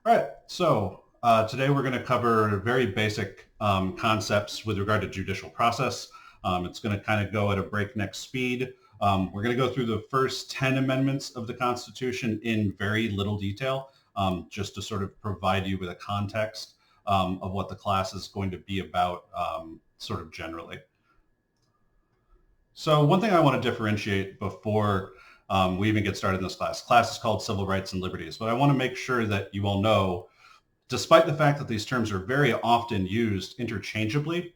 All right, so today we're going to cover very basic concepts with regard to judicial process. It's going to kind of go at a breakneck speed. We're going to go through the first 10 amendments of the Constitution in very little detail, just to sort of provide you with a context of what the class is going to be about sort of generally. So one thing I want to differentiate before we even get started in this class. Class is called Civil Rights and Liberties, but I want to make sure that you all know, despite the fact that these terms are very often used interchangeably,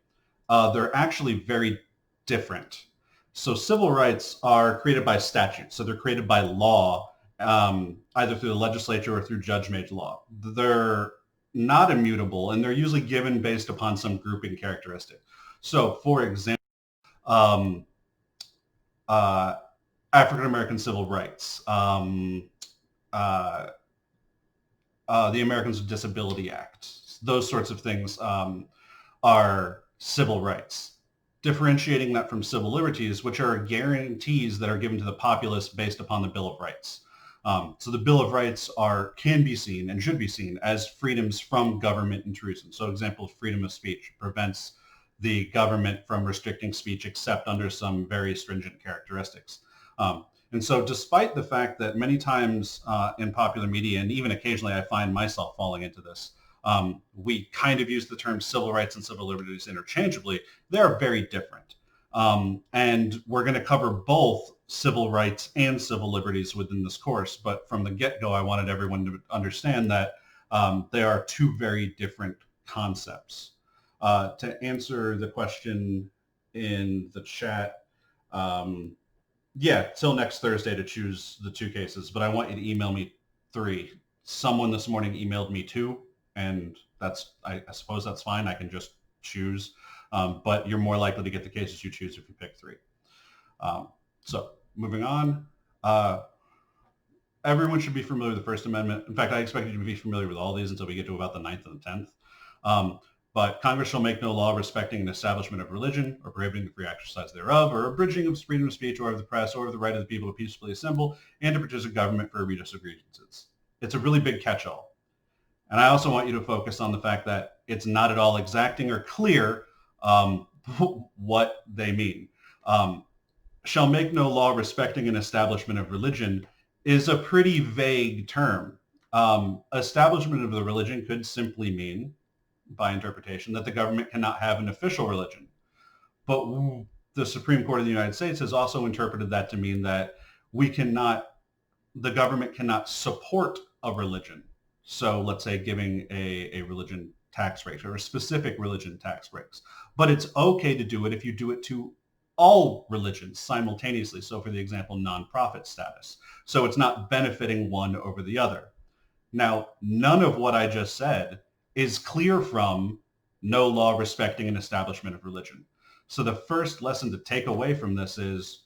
they're actually very different. So civil rights are created by statute. So they're created by law, either through the legislature or through judge-made law. They're not immutable, and they're usually given based upon some grouping characteristic. So, for example, um, uh, African American civil rights, uh, the Americans with Disability Act, those sorts of things are civil rights. Differentiating that from civil liberties, which are guarantees that are given to the populace based upon the Bill of Rights. So the Bill of Rights can be seen and should be seen as freedoms from government intrusion. So example, freedom of speech prevents the government from restricting speech except under some very stringent characteristics. And so despite the fact that many times in popular media, and even occasionally I find myself falling into this, we kind of use the term civil rights and civil liberties interchangeably. They're very different. And we're going to cover both civil rights and civil liberties within this course. But from the get-go, I wanted everyone to understand that they are two very different concepts. To answer the question in the chat, yeah, till next Thursday to choose the two cases, but I want you to email me 3. Someone this morning emailed me 2, and I suppose that's fine. I can just choose, but you're more likely to get the cases you choose if you pick 3. So moving on, everyone should be familiar with the First Amendment. In fact, I expect you to be familiar with all these until we get to about the 9th and the 10th. But Congress shall make no law respecting an establishment of religion or prohibiting the free exercise thereof or abridging of freedom of speech or of the press or of the right of the people to peacefully assemble and to petition government for redress of grievances. It's a really big catch-all. And I also want you to focus on the fact that it's not at all exacting or clear what they mean. Shall make no law respecting an establishment of religion is a pretty vague term. Establishment of the religion could simply mean, by interpretation, that the government cannot have an official religion. But the Supreme Court of the United States has also interpreted that to mean that the government cannot support a religion. So let's say giving a religion tax rate or a specific religion tax breaks. But it's okay to do it if you do it to all religions simultaneously. So for the example, nonprofit status. So it's not benefiting one over the other. Now, none of what I just said is clear from no law respecting an establishment of religion. So the first lesson to take away from this is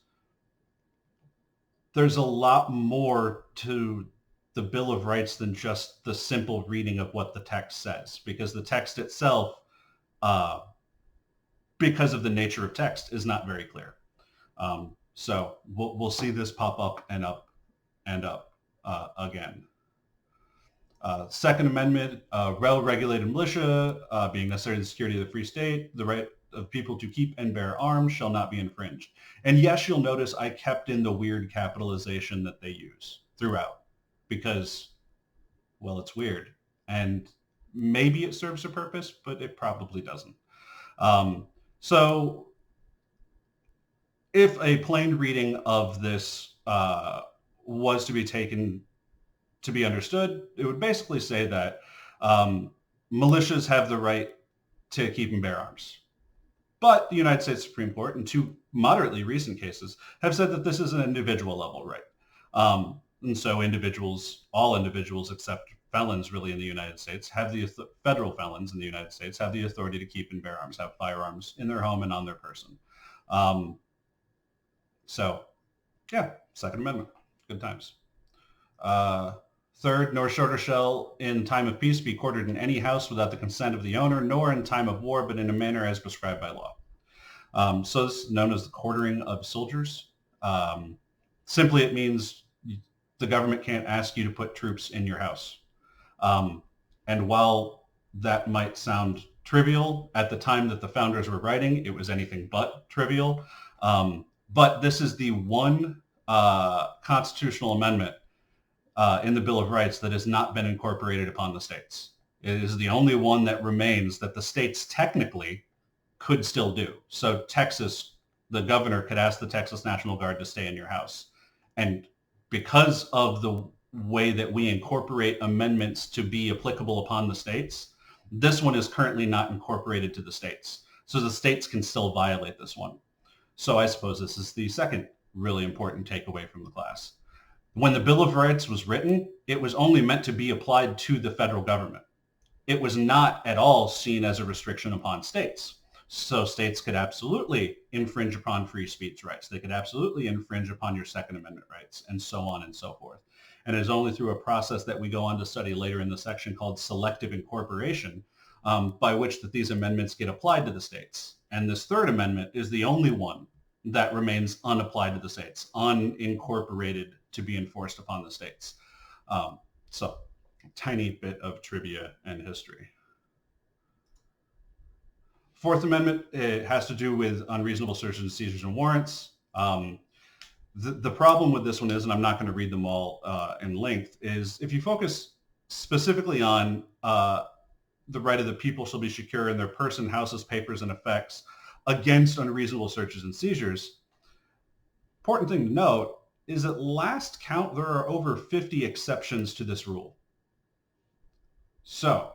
there's a lot more to the Bill of Rights than just the simple reading of what the text says, because the text itself, because of the nature of text, is not very clear. So we'll see this pop up and up and up again. Second Amendment, well-regulated militia, being necessary to the security of the free state, the right of people to keep and bear arms shall not be infringed. And yes, you'll notice I kept in the weird capitalization that they use throughout because, well, it's weird. And maybe it serves a purpose, but it probably doesn't. So if a plain reading of this was to be taken to be understood, it would basically say that militias have the right to keep and bear arms. But the United States Supreme Court, in 2 moderately recent cases, have said that this is an individual level right. And so all individuals except felons really in the United States, federal felons in the United States have the authority to keep and bear arms, have firearms in their home and on their person. So yeah, Second Amendment, good times. Third, nor shorter shall in time of peace be quartered in any house without the consent of the owner, nor in time of war, but in a manner as prescribed by law. So this is known as the quartering of soldiers. Simply, it means the government can't ask you to put troops in your house. And while that might sound trivial, at the time that the founders were writing, it was anything but trivial. But this is the one constitutional amendment in the Bill of Rights that has not been incorporated upon the states. It is the only one that remains that the states technically could still do. So Texas, the governor could ask the Texas National Guard to stay in your house. And because of the way that we incorporate amendments to be applicable upon the states, this one is currently not incorporated to the states. So the states can still violate this one. So I suppose this is the second really important takeaway from the class. When the Bill of Rights was written, it was only meant to be applied to the federal government. It was not at all seen as a restriction upon states. So states could absolutely infringe upon free speech rights. They could absolutely infringe upon your Second Amendment rights, and so on and so forth. And it is only through a process that we go on to study later in the section called selective incorporation, by which that these amendments get applied to the states. And this third amendment is the only one that remains unapplied to the states, unincorporated to be enforced upon the states. So tiny bit of trivia and history. Fourth Amendment, it has to do with unreasonable searches, seizures, and warrants. The problem with this one is, and I'm not going to read them all in length, is if you focus specifically on the right of the people shall be secure in their person, houses, papers, and effects against unreasonable searches and seizures, important thing to note is at last count, there are over 50 exceptions to this rule. So,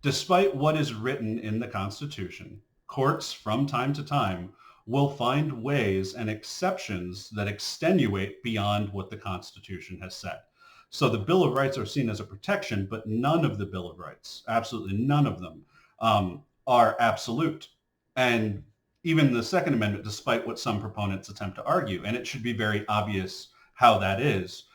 despite what is written in the Constitution, courts from time to time will find ways and exceptions that extenuate beyond what the Constitution has said. So the Bill of Rights are seen as a protection, but none of the Bill of Rights, absolutely none of them, are absolute. And even the Second Amendment, despite what some proponents attempt to argue, and it should be very obvious how that is,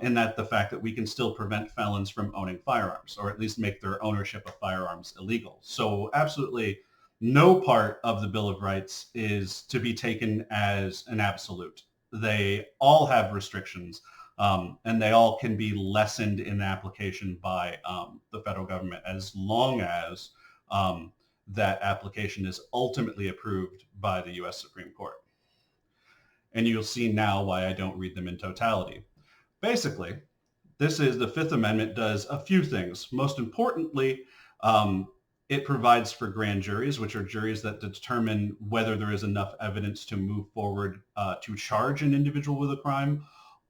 in that the fact that we can still prevent felons from owning firearms, or at least make their ownership of firearms illegal. So absolutely no part of the Bill of Rights is to be taken as an absolute. They all have restrictions, and they all can be lessened in application by the federal government as long as that application is ultimately approved by the U.S. Supreme Court. And you'll see now why I don't read them in totality. Basically, the Fifth Amendment does a few things. Most importantly, it provides for grand juries, which are juries that determine whether there is enough evidence to move forward to charge an individual with a crime.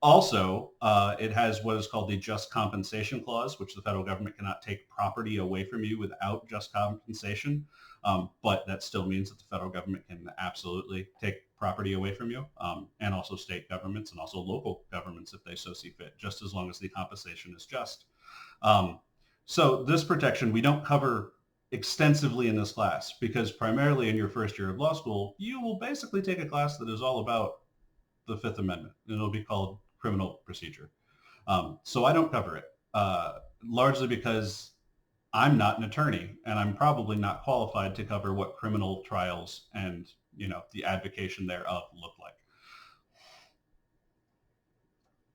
Also, it has what is called the Just Compensation Clause, which the federal government cannot take property away from you without just compensation. But that still means that the federal government can absolutely take property away from you, and also state governments and also local governments if they so see fit, just as long as the compensation is just. So this protection we don't cover extensively in this class, because primarily in your first year of law school, you will basically take a class that is all about the Fifth Amendment, and it'll be called criminal procedure. So I don't cover it, largely because I'm not an attorney, and I'm probably not qualified to cover what criminal trials and the advocation thereof look like.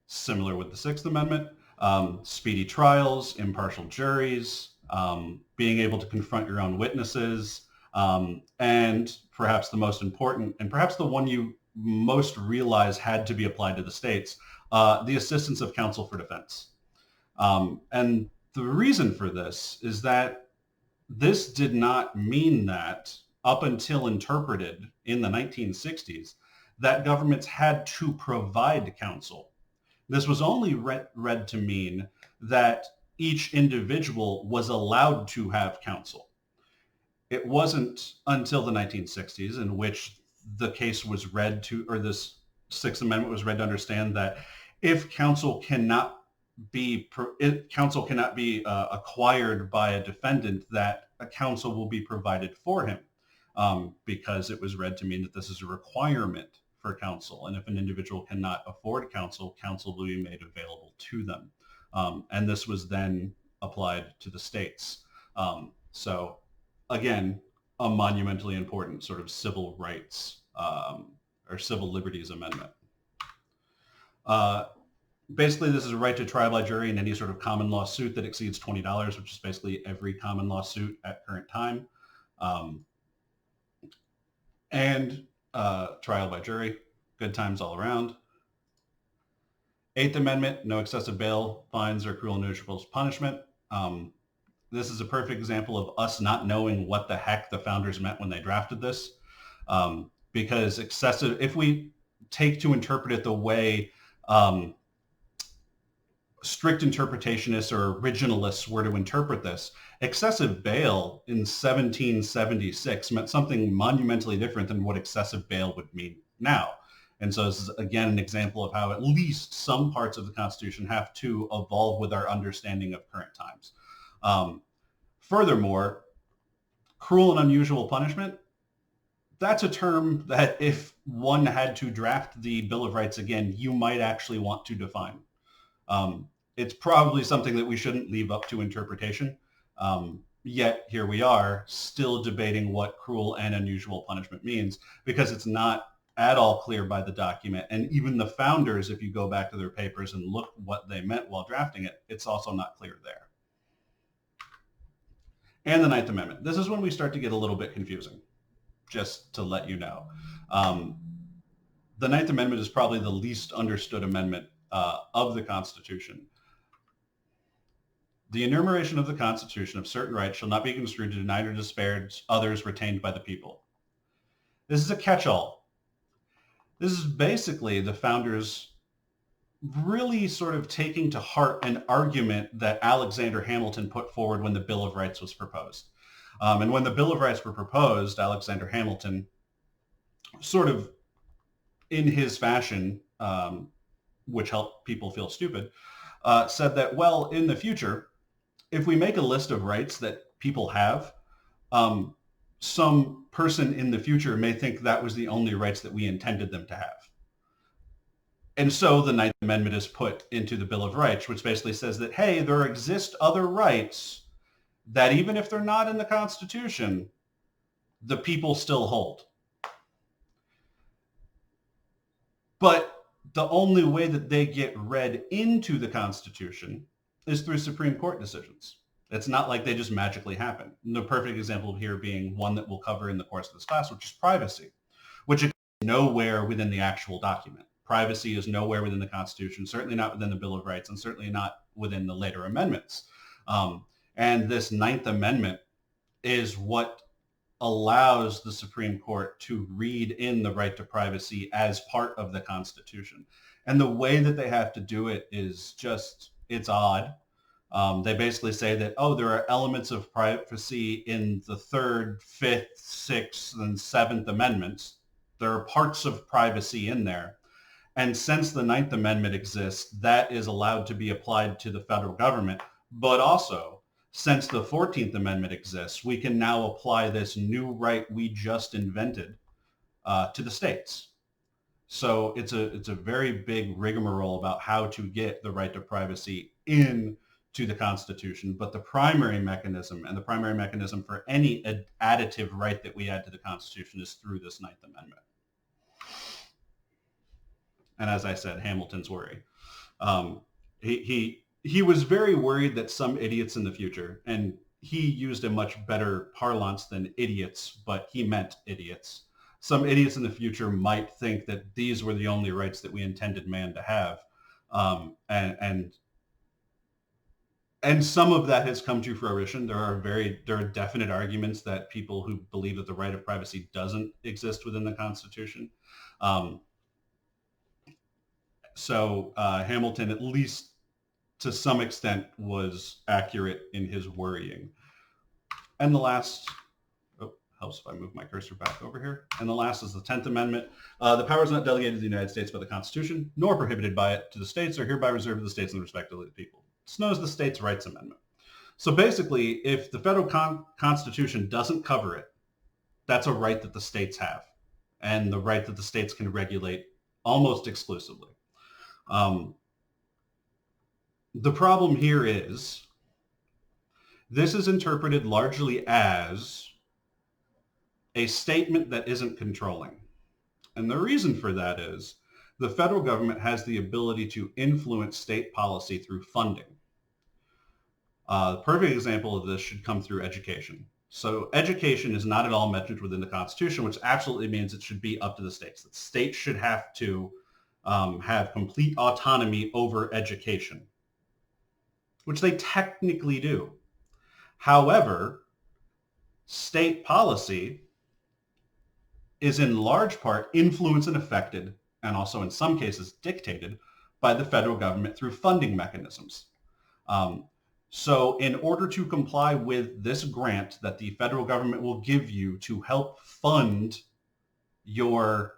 Similar with the Sixth Amendment, speedy trials, impartial juries, being able to confront your own witnesses, and perhaps the most important, and perhaps the one you most realize had to be applied to the states, the assistance of counsel for defense. And the reason for this is that this did not mean that, up until interpreted in the 1960s, that governments had to provide counsel. This was only read to mean that each individual was allowed to have counsel. It wasn't until the 1960s in which the case was read to, or this Sixth Amendment was read to understand that if counsel cannot be acquired by a defendant, that a counsel will be provided for him, because it was read to mean that this is a requirement for counsel, and if an individual cannot afford counsel, counsel will be made available to them. And this was then applied to the states. So again, a monumentally important sort of civil rights or civil liberties amendment. Basically, this is a right to trial by jury in any sort of common law suit that exceeds $20, which is basically every common law suit at current time. Um, and trial by jury, good times all around. Eighth Amendment, no excessive bail, fines, or cruel and unusual punishment. This is a perfect example of us not knowing what the heck the founders meant when they drafted this. Because excessive, if we take to interpret it the way strict interpretationists or originalists were to interpret this, excessive bail in 1776 meant something monumentally different than what excessive bail would mean now. And so this is, again, an example of how at least some parts of the Constitution have to evolve with our understanding of current times. Furthermore, cruel and unusual punishment, that's a term that if one had to draft the Bill of Rights again, you might actually want to define. It's probably something that we shouldn't leave up to interpretation. Yet here we are still debating what cruel and unusual punishment means, because it's not at all clear by the document. And even the founders, if you go back to their papers and look what they meant while drafting it, it's also not clear there. And the Ninth Amendment. This is when we start to get a little bit confusing, just to let you know. The Ninth Amendment is probably the least understood amendment of the Constitution. The enumeration of the Constitution of certain rights shall not be construed to deny or disparage others retained by the people. This is a catch-all. This is basically the founders really sort of taking to heart an argument that Alexander Hamilton put forward when the Bill of Rights was proposed. And when the Bill of Rights were proposed, Alexander Hamilton, sort of in his fashion, which helped people feel stupid, said that, well, in the future, if we make a list of rights that people have, some person in the future may think that was the only rights that we intended them to have. And so the Ninth Amendment is put into the Bill of Rights, which basically says that, hey, there exist other rights that even if they're not in the Constitution, the people still hold. But the only way that they get read into the Constitution is through Supreme Court decisions. It's not like they just magically happen. And the perfect example here being one that we'll cover in the course of this class, which is privacy, which is nowhere within the actual document. Privacy is nowhere within the Constitution, certainly not within the Bill of Rights, and certainly not within the later amendments. And this Ninth Amendment is what allows the Supreme Court to read in the right to privacy as part of the Constitution. And the way that they have to do it is just, it's odd. They basically say that, oh, there are elements of privacy in the Third, Fifth, Sixth, and Seventh Amendments. There are parts of privacy in there. And since the Ninth Amendment exists, that is allowed to be applied to the federal government. But also, since the 14th Amendment exists, we can now apply this new right we just invented to the states. So it's a very big rigmarole about how to get the right to privacy into the Constitution. But the primary mechanism, and the primary mechanism for any additive right that we add to the Constitution, is through this Ninth Amendment. And as I said, Hamilton's worry. He was very worried that some idiots in the future, and he used a much better parlance than idiots, but he meant idiots. Some idiots in the future might think that these were the only rights that we intended man to have. And some of that has come to fruition. There are definite arguments that people who believe that the right of privacy doesn't exist within the Constitution. So Hamilton, at least to some extent, was accurate in his worrying. And the last, helps if I move my cursor back over here. And the last is the 10th Amendment. The power is not delegated to the United States by the Constitution, nor prohibited by it to the states, or hereby reserved to the states and respectively the people. It's known as the States' Rights Amendment. So basically, if the federal Constitution doesn't cover it, that's a right that the states have, and the right that the states can regulate almost exclusively. The problem here is this is interpreted largely as a statement that isn't controlling. And the reason for that is the federal government has the ability to influence state policy through funding. The perfect example of this should come through education. So education is not at all mentioned within the Constitution, which absolutely means it should be up to the states. The states should have to have complete autonomy over education, which they technically do. However, state policy is in large part influenced and affected, and also in some cases dictated, by the federal government through funding mechanisms. So in order to comply with this grant that the federal government will give you to help fund your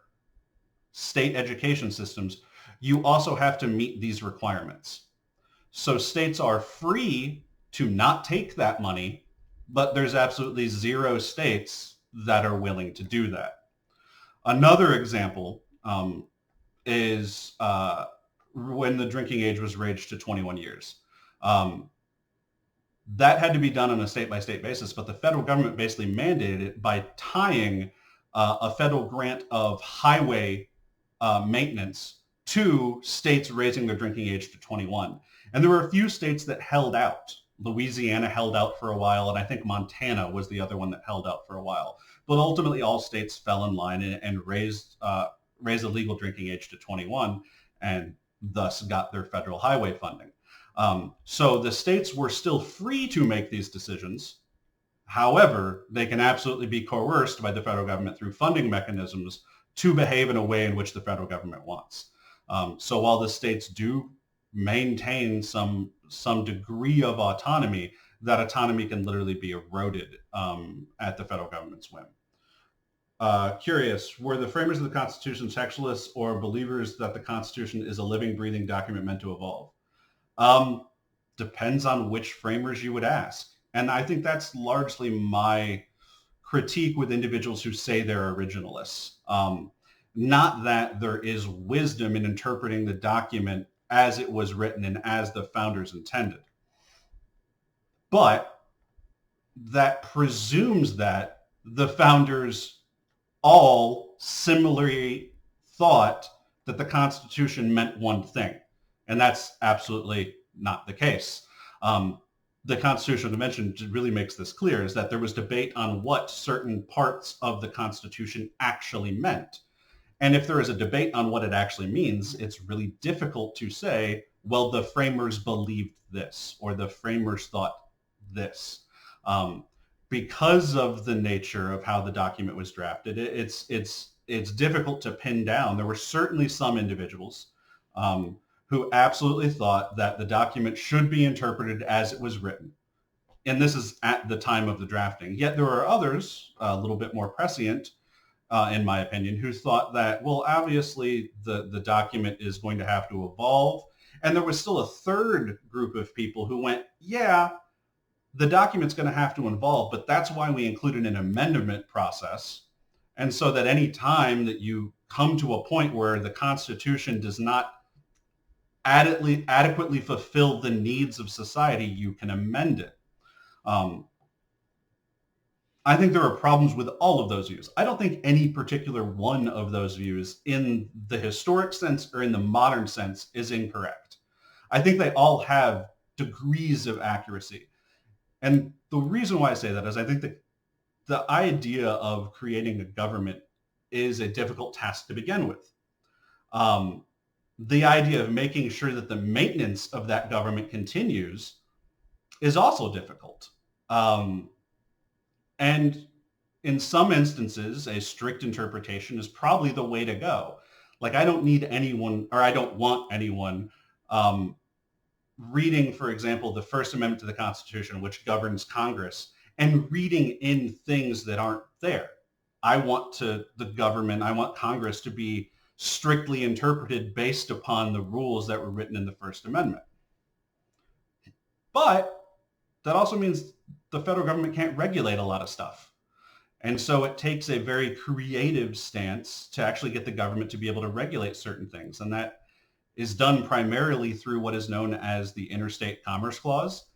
state education systems, you also have to meet these requirements. So states are free to not take that money, but there's absolutely zero states that are willing to do that. Another example is when the drinking age was raised to 21 years. That had to be done on a state-by-state basis, but the federal government basically mandated it by tying a federal grant of highway maintenance to states raising their drinking age to 21. And there were a few states that held out. Louisiana held out for a while, and I think Montana was the other one that held out for a while. But ultimately, all states fell in line and raised the legal drinking age to 21, and thus got their federal highway funding. So the states were still free to make these decisions. However, they can absolutely be coerced by the federal government through funding mechanisms to behave in a way in which the federal government wants. So while the states do maintain some degree of autonomy, that autonomy can literally be eroded at the federal government's whim. Curious, were the framers of the Constitution textualists or believers that the Constitution is a living, breathing document meant to evolve? Depends on which framers you would ask. And I think that's largely my critique with individuals who say they're originalists. Not that there is wisdom in interpreting the document as it was written and as the founders intended, but that presumes that the founders all similarly thought that the Constitution meant one thing. And that's absolutely not the case. The Constitutional Convention really makes this clear, is that there was debate on what certain parts of the Constitution actually meant. And if there is a debate on what it actually means, it's really difficult to say, well, the framers believed this, or the framers thought this. Because of the nature of how the document was drafted, it's difficult to pin down. There were certainly some individuals who absolutely thought that the document should be interpreted as it was written. And this is at the time of the drafting. Yet there are others, a little bit more prescient, in my opinion, who thought that, well, obviously the document is going to have to evolve. And there was still a third group of people who went, yeah, the document's going to have to evolve, but that's why we included an amendment process. And so that any time that you come to a point where the Constitution does not adequately fulfill the needs of society, you can amend it. I think there are problems with all of those views. I don't think any particular one of those views in the historic sense or in the modern sense is incorrect. I think they all have degrees of accuracy. And the reason why I say that is I think that the idea of creating a government is a difficult task to begin with. The idea of making sure that the maintenance of that government continues is also difficult. And in some instances, a strict interpretation is probably the way to go. Like, I don't need anyone, or I don't want anyone reading, for example, the First Amendment to the Constitution, which governs Congress, and reading in things that aren't there. I want Congress to be strictly interpreted based upon the rules that were written in the First Amendment. But that also means the federal government can't regulate a lot of stuff. And so it takes a very creative stance to actually get the government to be able to regulate certain things. And that is done primarily through what is known as the Interstate Commerce Clause.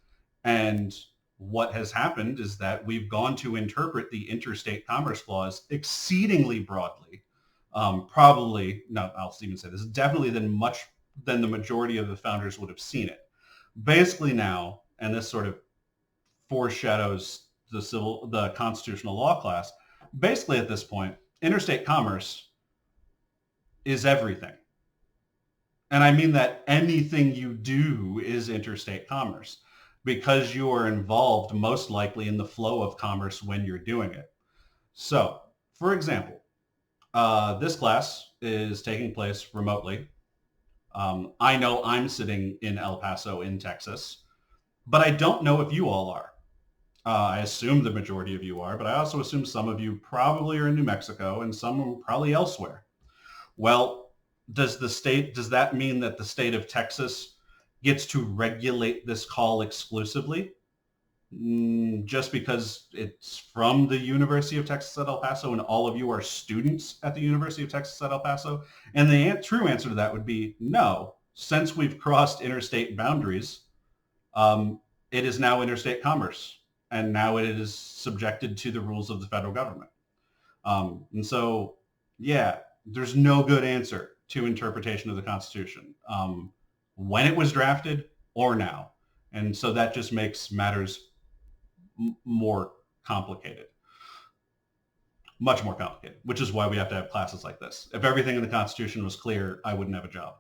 And what has happened is that we've gone to interpret the Interstate Commerce Clause exceedingly broadly, Probably, no, I'll even say this, definitely than the majority of the founders would have seen it. Basically now, and this sort of foreshadows the constitutional law class, basically at this point, interstate commerce is everything. And I mean that anything you do is interstate commerce because you are involved most likely in the flow of commerce when you're doing it. So, for example, this class is taking place remotely. I know I'm sitting in El Paso in Texas, but I don't know if you all are. I assume the majority of you are, but I also assume some of you probably are in New Mexico and some are probably elsewhere. Well, does that mean that the state of Texas gets to regulate this call exclusively? Just because it's from the University of Texas at El Paso and all of you are students at the University of Texas at El Paso? And the true answer to that would be no. Since we've crossed interstate boundaries, it is now interstate commerce, and now it is subjected to the rules of the federal government. And so, yeah, there's no good answer to interpretation of the Constitution when it was drafted or now. And so that just makes matters more complicated, much more complicated, which is why we have to have classes like this. If everything in the Constitution was clear, I wouldn't have a job.